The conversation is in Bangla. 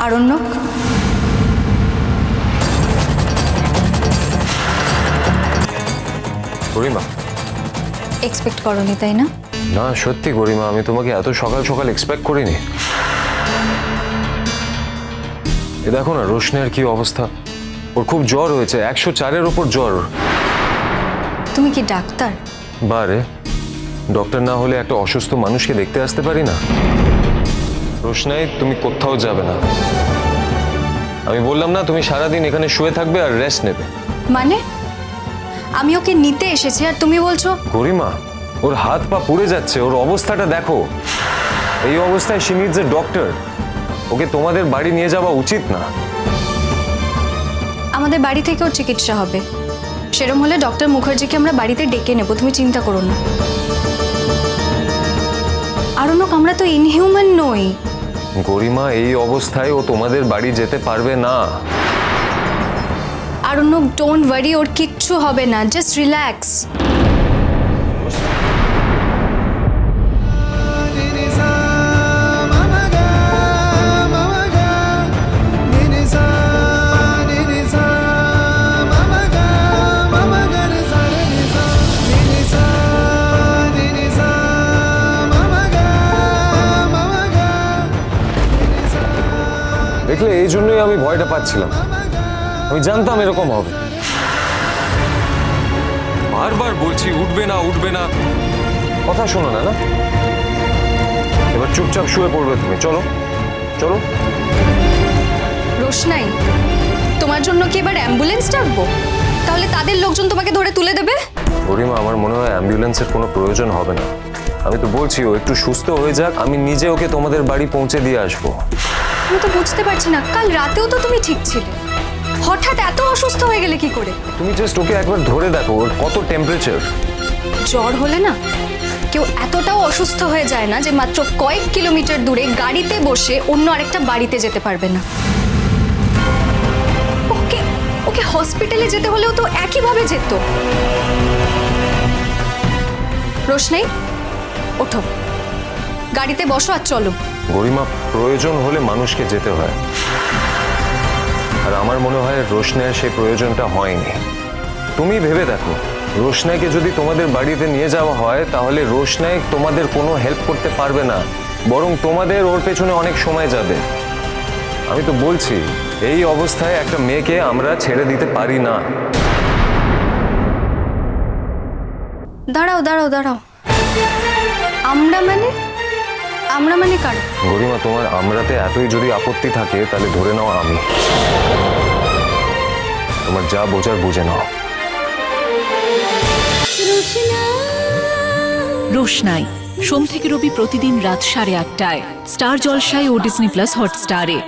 আরণ্যক, গরিমা, এক্সপেক্ট করনি তাই না? না সত্যি গরিমা, আমি তোমাকে এত সকাল সকাল এক্সপেক্ট করিনি। এ দেখো না রোশনের কি অবস্থা, ওর খুব জ্বর হয়েছে, 104-এর উপর জ্বর। তুমি কি ডাক্তার? বারে, ডক্টর না হলে একটা অসুস্থ মানুষকে দেখতে আসতে পারি না? রোশনাই, তুমি কোথাও যাবে না। আমি বললাম না তুমি সারাদিন এখানে শুয়ে থাকবে আর রেস্ট নেবে। মানে আমি ওকে নিতে এসেছি আর তুমি বলছো? গরিমা, ওর হাত পা পুড়ে যাচ্ছে, ওর অবস্থাটা দেখো। এই অবস্থায় শি নিডস এ ডক্টর। ওকে তোমাদের বাড়ি নিয়ে যাওয়া উচিত না। আমাদের বাড়ি থেকে ওর চিকিৎসা হবে, সেরকম হলে ডক্টর মুখার্জিকে আমরা বাড়িতে ডেকে নেব, তুমি চিন্তা করো না। আরণ্যক, আমরা তো ইনহিউম্যান নই। গরিমা, এই অবস্থায় ও তোমাদের বাড়ি যেতে পারবে না। আরণ্যক, ডোন্ট ওয়ারি, ওর কিচ্ছু হবে না, জাস্ট রিল্যাক্স। দেখলে, এই জন্যই আমি ভয়টা পাচ্ছিলাম। আমি জানতাম এরকম হবে। বারবার বলছি উঠবে না উঠবে না, কথা শোনো না। না, এবার চুপচাপ শুয়ে পড়বে তুমি। চলো চলো। রোশনাই, তোমার জন্য কি এবার অ্যাম্বুলেন্স ডাকবো? তাহলে তাদের লোকজন তোমাকে ধরে তুলে দেবে। গরিমা, আমার মনে হয় অ্যাম্বুলেন্সের কোনো প্রয়োজন হবে না। আমি তো বলছি ও একটু সুস্থ হয়ে যাক, আমি নিজে ওকে তোমাদের বাড়ি পৌঁছে দিয়ে আসবো। আমি তো বুঝতে পারছি না, কাল রাতেও তো তুমি ঠিক ছিলে, হঠাৎ এত অসুস্থ হয়ে গেলে কি করে? তুমি জাস্ট ওকে একবার ধরে দেখো, ওর কত টেম্পারেচার। জ্বর হলে না কেউ এতটাও অসুস্থ হয়ে যায় না যে মাত্র কয়েক কিলোমিটার দূরে গাড়িতে বসে অন্য আরেকটা বাড়িতে যেতে পারবে না। ওকে ওকে হসপিটালে যেতে হলেও তো একইভাবে যেত। রোশনাই, ওঠো, গাড়িতে বসো আর চলো। গরিমা, প্রয়োজন হলে মানুষকে যেতে হয়, আর আমার মনে হয় রোশনের সেই প্রয়োজনটা হয়নি। তুমি ভেবে দেখো, রোশনাইকে যদি তোমাদের বাড়িতে নিয়ে যাওয়া হয় তাহলে রোশনাই তোমাদের কোনো হেল্প করতে পারবে না, বরং তোমাদের ওর পেছনে অনেক সময় যাবে। আমি তো বলছি, এই অবস্থায় একটা মেয়েকে আমরা ছেড়ে দিতে পারি না। দাঁড়াও দাঁড়াও দাঁড়াও, আমরা মানে কার? গরিমা, তোমার আমরাতে এতই যদি আপত্তি থাকে তাহলে ধরে নাও আমি। তোমার যা বোঝার বুঝে নাও। রোশনাই, সোম থেকে রবি প্রতিদিন রাত 8:30টায় স্টার জলসায় ও ডিজনি প্লাস হটস্টারে।